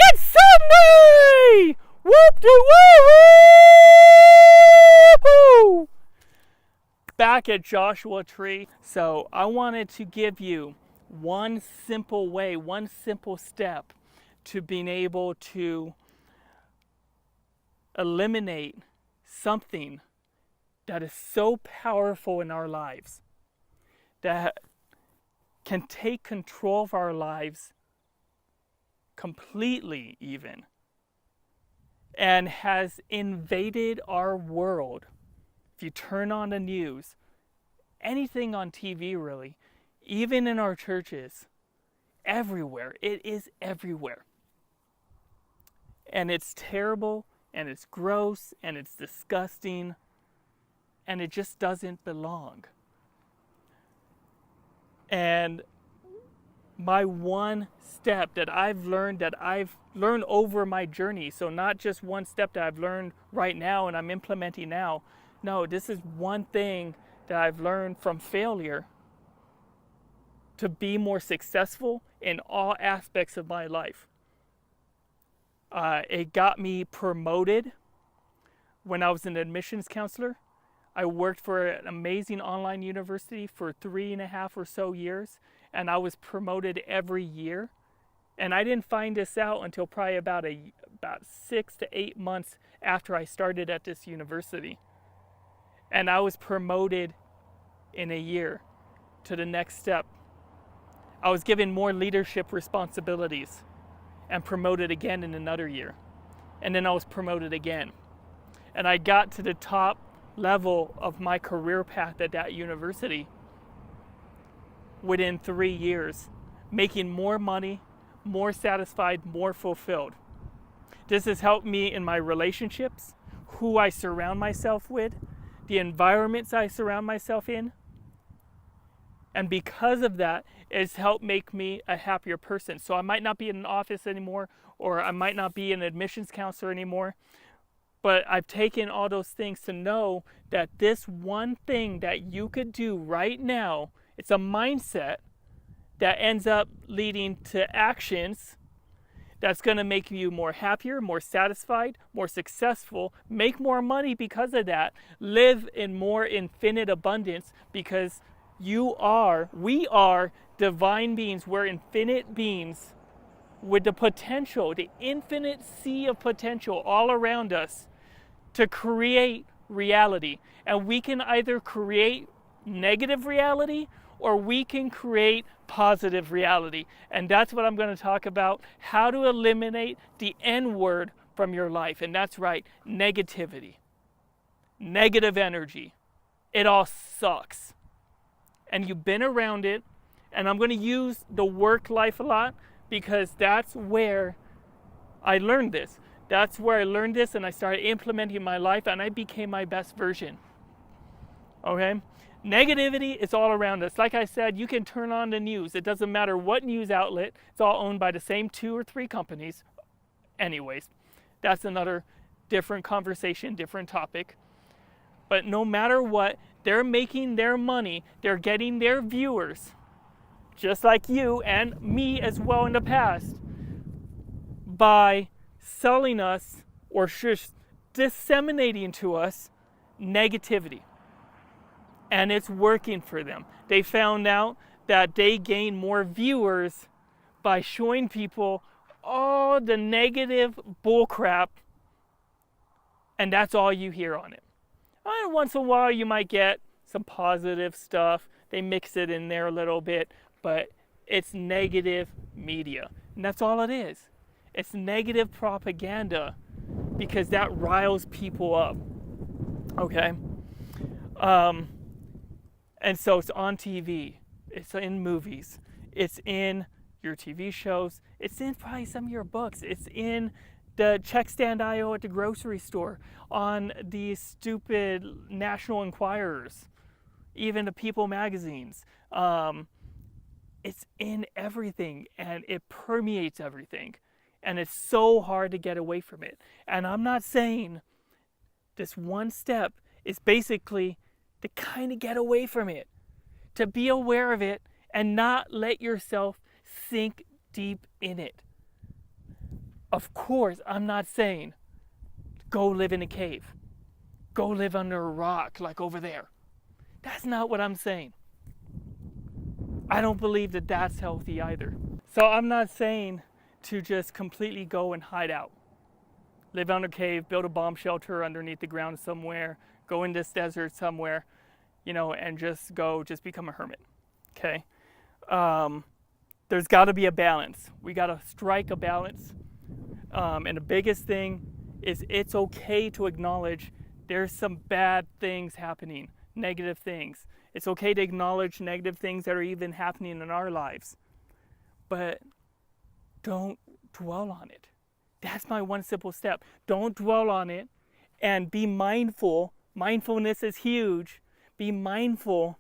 It's Sunday! Whoop-de-woo! Back at Joshua Tree. So I wanted to give you one simple way, one simple step to being able to eliminate something that is so powerful in our lives, that can take control of our lives completely even, and has invaded our world. If you turn on the news, anything on TV really, even in our churches, everywhere, it is everywhere. And it's terrible, and it's gross, and it's disgusting, and it just doesn't belong. And my one step that I've learned over my journey, so not just one step that I've learned right now and I'm implementing now. No, this is one thing that I've learned from failure to be more successful in all aspects of my life. It got me promoted when I was an admissions counselor. I worked for an amazing online university for 3.5 or so years, and I was promoted every year. And I didn't find this out until probably about 6 to 8 months after I started at this university. And I was promoted in a year to the next step. I was given more leadership responsibilities and promoted again in another year. And then I was promoted again. And I got to the top level of my career path at that university within 3 years, making more money, more satisfied, more fulfilled. This has helped me in my relationships, who I surround myself with, the environments I surround myself in. And because of that, it's helped make me a happier person. So I might not be in an office anymore, or I might not be an admissions counselor anymore, but I've taken all those things to know that this one thing that you could do right now, it's a mindset that ends up leading to actions that's going to make you more happier, more satisfied, more successful, make more money because of that, live in more infinite abundance, because we are divine beings. We're infinite beings with the potential, the infinite sea of potential all around us to create reality. And we can either create negative reality or we can create positive reality. And that's what I'm going to talk about, how to eliminate the N word from your life. And that's right, negativity, negative energy. It all sucks. And you've been around it. And I'm going to use the work life a lot because that's where I learned this. That's where I learned this, and I started implementing in my life, and I became my best version. Okay? Negativity is all around us. Like I said, you can turn on the news. It doesn't matter what news outlet. It's all owned by the same 2 or 3 companies. Anyways, that's another different conversation, different topic. But no matter what, they're making their money. They're getting their viewers, just like you and me as well in the past, by selling us or just disseminating to us negativity. And it's working for them. They found out that they gain more viewers by showing people all the negative bullcrap, and that's all you hear on it. And once in a while you might get some positive stuff. They mix it in there a little bit, but it's negative media. And that's all it is. It's negative propaganda because that riles people up. Okay? And so it's on TV. It's in movies. It's in your TV shows. It's in probably some of your books. It's in the check stand aisle at the grocery store, on these stupid National Enquirers, even the People magazines. It's in everything, and it permeates everything. And it's so hard to get away from it. And I'm not saying this one step is basically to kind of get away from it, to be aware of it and not let yourself sink deep in it. Of course, I'm not saying go live in a cave, go live under a rock like over there. That's not what I'm saying. I don't believe that that's healthy either. So I'm not saying to just completely go and hide out. Live under a cave, build a bomb shelter underneath the ground somewhere, go in this desert somewhere, and just become a hermit. Okay? There's got to be a balance. We got to strike a balance. And the biggest thing is it's okay to acknowledge there's some bad things happening, negative things. It's okay to acknowledge negative things that are even happening in our lives. But don't dwell on it. That's my one simple step. Don't dwell on it and be mindful. Mindfulness is huge. Be mindful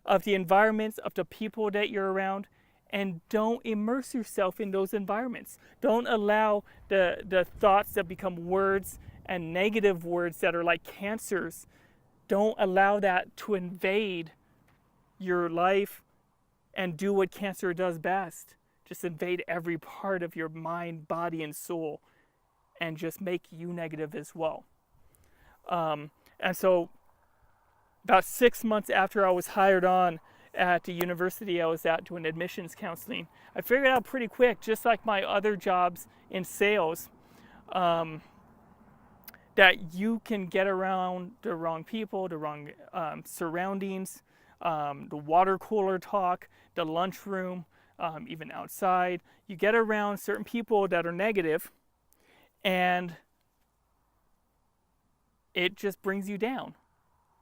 of the environments, of the people that you're around, and don't immerse yourself in those environments. Don't allow the thoughts that become words and negative words that are like cancers. Don't allow that to invade your life and do what cancer does best. Just invade every part of your mind, body, and soul, and just make you negative as well. And so about 6 months after I was hired on at the university I was at doing admissions counseling, I figured out pretty quick, just like my other jobs in sales, that you can get around the wrong people, the wrong surroundings, the water cooler talk, the lunchroom, even outside. You get around certain people that are negative, and it just brings you down.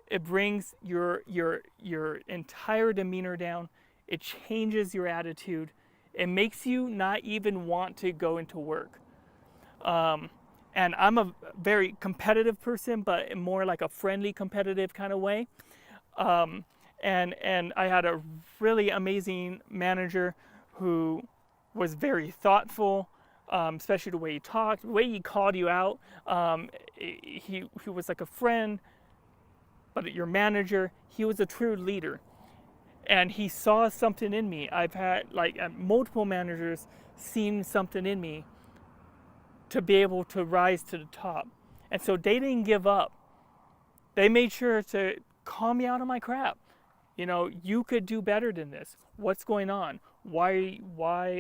It brings your entire demeanor down. It changes your attitude. It makes you not even want to go into work. And I'm a very competitive person, but more like a friendly, competitive kind of way. And I had a really amazing manager who was very thoughtful, especially the way he talked, the way he called you out. He was like a friend, but your manager, he was a true leader. And he saw something in me. I've had multiple managers seen something in me to be able to rise to the top. And so they didn't give up. They made sure to call me out of my crap. You could do better than this. What's going on? Why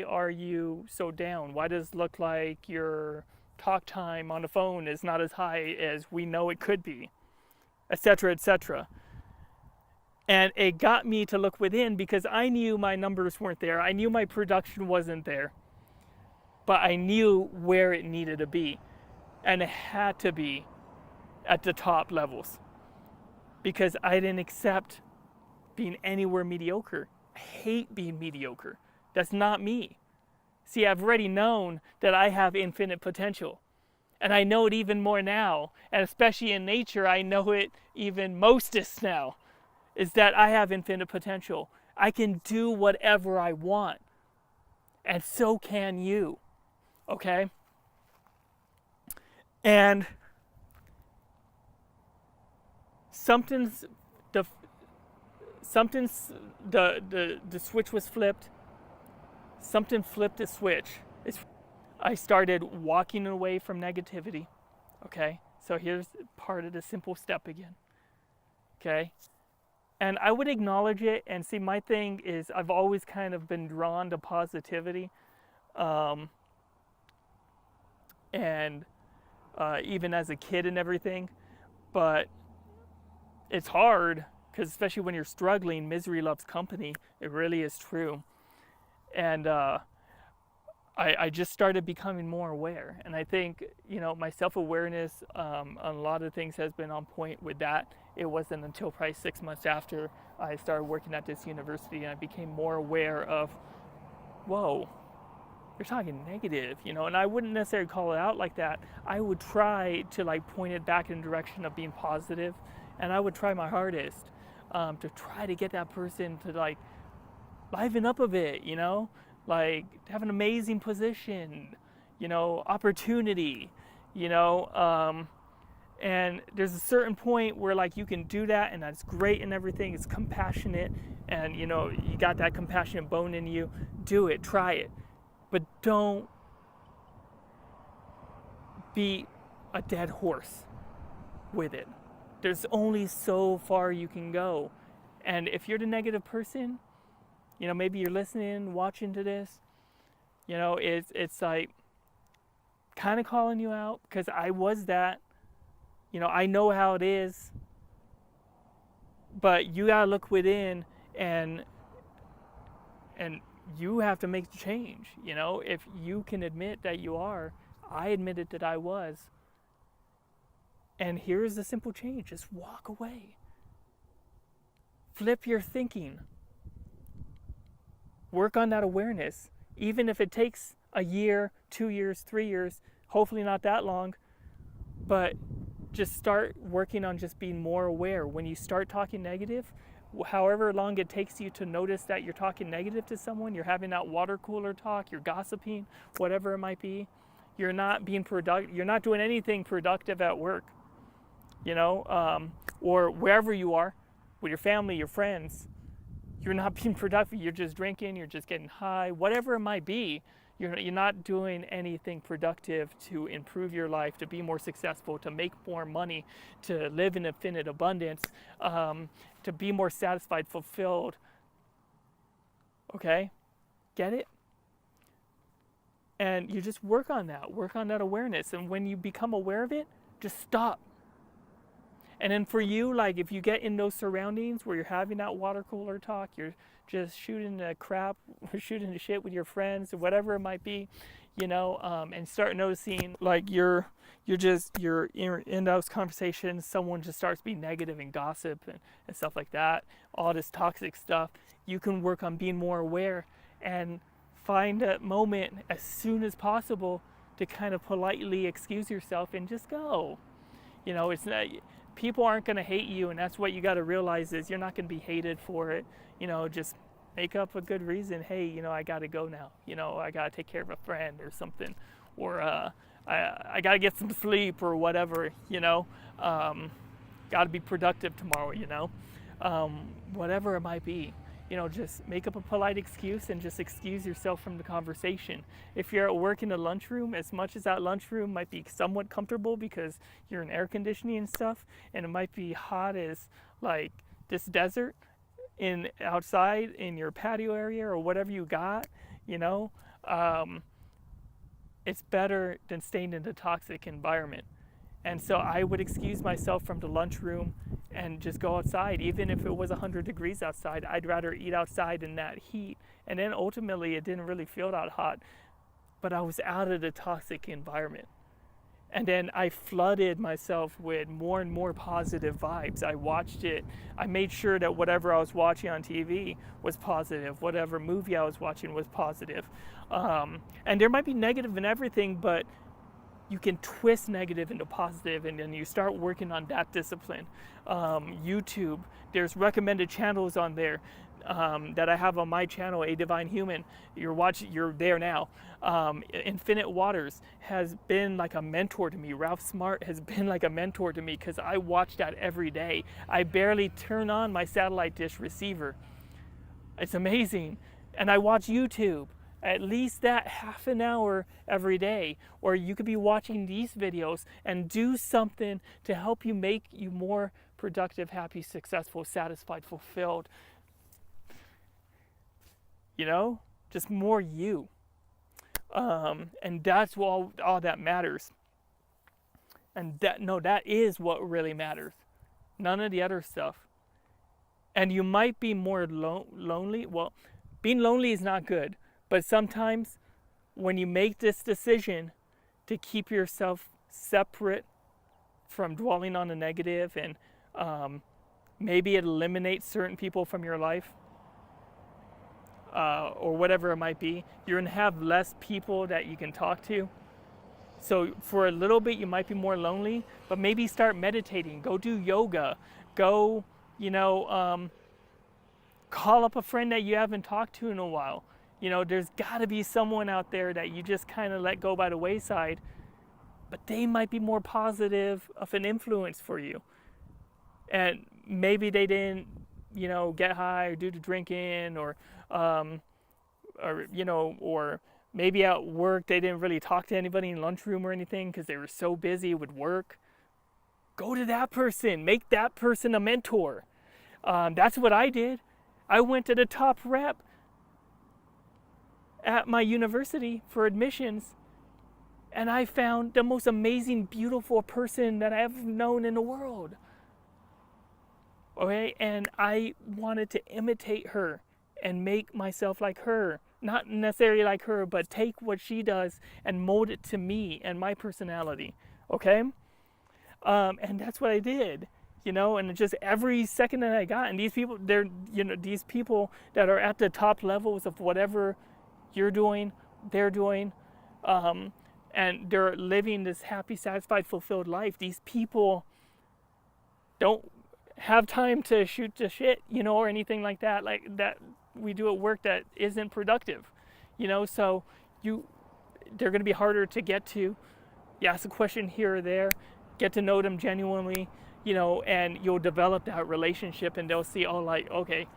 are you so down? Why does it look like your talk time on the phone is not as high as we know it could be? Etc., etc. And it got me to look within because I knew my numbers weren't there. I knew my production wasn't there. But I knew where it needed to be. And it had to be at the top levels. Because I didn't accept being anywhere mediocre. I hate being mediocre. That's not me. See, I've already known that I have infinite potential. And I know it even more now. And especially in nature, I know it even mostest now. Is that I have infinite potential. I can do whatever I want. And so can you. Okay? And the switch was flipped. Something flipped the switch. I started walking away from negativity. Okay? So here's part of the simple step again. Okay? And I would acknowledge it, and see, my thing is I've always kind of been drawn to positivity. And even as a kid and everything. But it's hard, because especially when you're struggling, misery loves company. It really is true. And I just started becoming more aware. And I think, my self-awareness on a lot of things has been on point with that. It wasn't until probably 6 months after I started working at this university and I became more aware of, whoa, you're talking negative, and I wouldn't necessarily call it out like that. I would try to point it back in the direction of being positive, and I would try my hardest to try to get that person to liven up a bit, have an amazing position, opportunity, and there's a certain point where you can do that, and that's great and everything. It's compassionate, and you got that compassionate bone in you. Do it, try it. But don't beat a dead horse with it. There's only so far you can go. And if you're the negative person, maybe you're listening, watching to this, it's like kind of calling you out, because I was that. I know how it is. But you gotta look within, and you have to make the change. If you can admit that you are, I admitted that I was. And here's the simple change: just walk away. Flip your thinking. Work on that awareness. Even if it takes a year, 2 years, 3 years, hopefully not that long, but just start working on just being more aware. When you start talking negative, however long it takes you to notice that you're talking negative to someone, you're having that water cooler talk, you're gossiping, whatever it might be, you're not being productive, you're not doing anything productive at work, or wherever you are, with your family, your friends. You're not being productive. You're just drinking, you're just getting high, whatever it might be. You're not doing anything productive to improve your life, to be more successful, to make more money, to live in infinite abundance, to be more satisfied, fulfilled. Okay? Get it? And you just work on that awareness. And when you become aware of it, just stop. And then for you, like if you get in those surroundings where you're having that water cooler talk, you're just shooting the crap, or shooting the shit with your friends, or whatever it might be, and start noticing like you're in those conversations, someone just starts being negative and gossip and stuff like that, all this toxic stuff. You can work on being more aware and find a moment as soon as possible to kind of politely excuse yourself and just go. It's not, people aren't going to hate you, and that's what you got to realize is you're not going to be hated for it. Just make up a good reason. Hey, I got to go now. I got to take care of a friend or something, or I got to get some sleep or whatever. Got to be productive tomorrow. Whatever it might be. Just make up a polite excuse and just excuse yourself from the conversation. If you're at work in the lunchroom, as much as that lunchroom might be somewhat comfortable because you're in air conditioning and stuff, and it might be hot as like this desert outside in your patio area or whatever you got, it's better than staying in a toxic environment. And so I would excuse myself from the lunchroom and just go outside. Even if it was 100 degrees outside, I'd rather eat outside in that heat. And then ultimately it didn't really feel that hot, but I was out of the toxic environment. And then I flooded myself with more and more positive vibes. I watched it. I made sure that whatever I was watching on TV was positive. Whatever movie I was watching was positive. And there might be negative in everything, but you can twist negative into positive, and then you start working on that discipline. YouTube, there's recommended channels on there that I have on my channel, A Divine Human. You're there now. Infinite Waters has been like a mentor to me. Ralph Smart has been like a mentor to me because I watch that every day. I barely turn on my satellite dish receiver. It's amazing. And I watch YouTube. At least that half an hour every day, or you could be watching these videos and do something to help you make you more productive, happy, successful, satisfied, fulfilled. Just more you. And that's all that matters. And that is what really matters. None of the other stuff. And you might be more lonely. Well, being lonely is not good. But sometimes when you make this decision to keep yourself separate from dwelling on the negative, and maybe it eliminates certain people from your life, or whatever it might be, you're going to have less people that you can talk to. So for a little bit you might be more lonely, but maybe start meditating, go do yoga, go, call up a friend that you haven't talked to in a while. There's got to be someone out there that you just kind of let go by the wayside, but they might be more positive of an influence for you. And maybe they didn't, get high or do the drinking or maybe at work they didn't really talk to anybody in lunchroom or anything because they were so busy with work. Go to that person. Make that person a mentor. That's what I did. I went to the top rep at my university for admissions, and I found the most amazing, beautiful person that I've known in the world. Okay, and I wanted to imitate her and make myself like her. Not necessarily like her, but take what she does and mold it to me and my personality. Okay? And that's what I did. And just every second that I got, and these people, these people that are at the top levels of whatever you're doing, they're doing, and they're living this happy, satisfied, fulfilled life. These people don't have time to shoot the shit, or anything like that we do at work that isn't productive, so they're going to be harder to get to. You ask a question here or there, get to know them genuinely, and you'll develop that relationship, and they'll see, okay,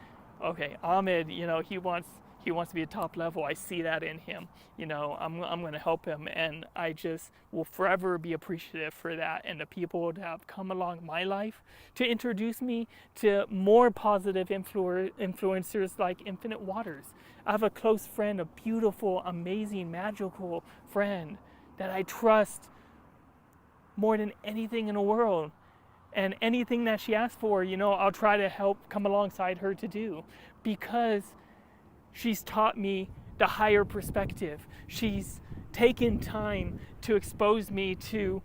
Ahmed, he wants to be a top level. I see that in him. I'm going to help him, and I just will forever be appreciative for that, and the people that have come along my life to introduce me to more positive influencers like Infinite Waters. I have a close friend, a beautiful, amazing, magical friend that I trust more than anything in the world. And anything that she asks for, I'll try to help come alongside her to do, because she's taught me the higher perspective. She's taken time to expose me to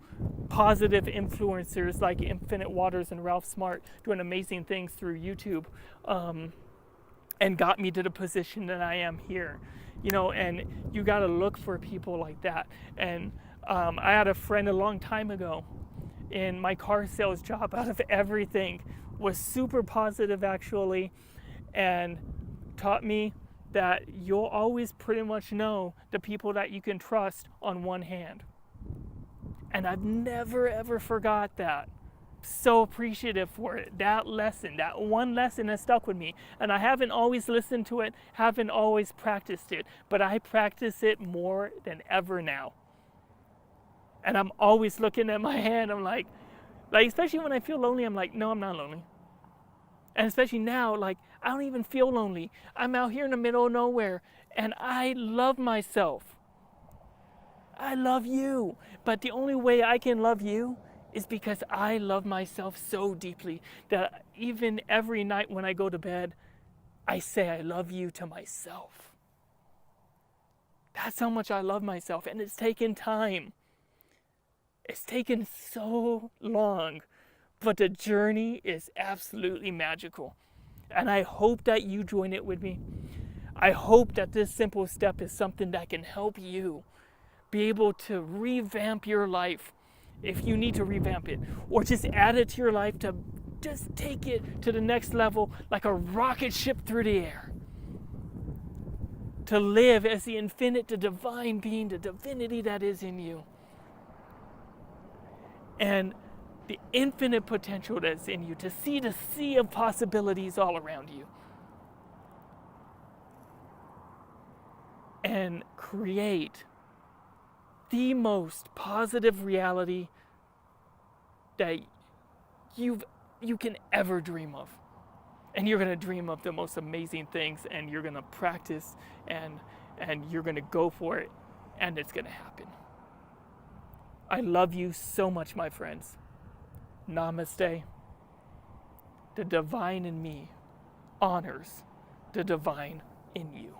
positive influencers like Infinite Waters and Ralph Smart doing amazing things through YouTube, and got me to the position that I am here. And you got to look for people like that. And I had a friend a long time ago in my car sales job, out of everything, was super positive actually, and taught me that you'll always pretty much know the people that you can trust on one hand. And I've never ever forgot that. So appreciative for it. That lesson, that one lesson has stuck with me. And I haven't always listened to it, haven't always practiced it, but I practice it more than ever now. And I'm always looking at my hand, I'm like, especially when I feel lonely, I'm like, no, I'm not lonely. And especially now, I don't even feel lonely. I'm out here in the middle of nowhere, and I love myself. I love you. But the only way I can love you is because I love myself so deeply that even every night when I go to bed, I say I love you to myself. That's how much I love myself, and it's taken time. It's taken so long, but the journey is absolutely magical. And I hope that you join it with me. I hope that this simple step is something that can help you be able to revamp your life if you need to revamp it, or just add it to your life to just take it to the next level like a rocket ship through the air. To live as the infinite, the divine being, the divinity that is in you. And the infinite potential that's in you, to see the sea of possibilities all around you. And create the most positive reality that you can ever dream of. And you're going to dream of the most amazing things, and you're going to practice, and you're going to go for it, and it's going to happen. I love you so much, my friends. Namaste. The divine in me honors the divine in you.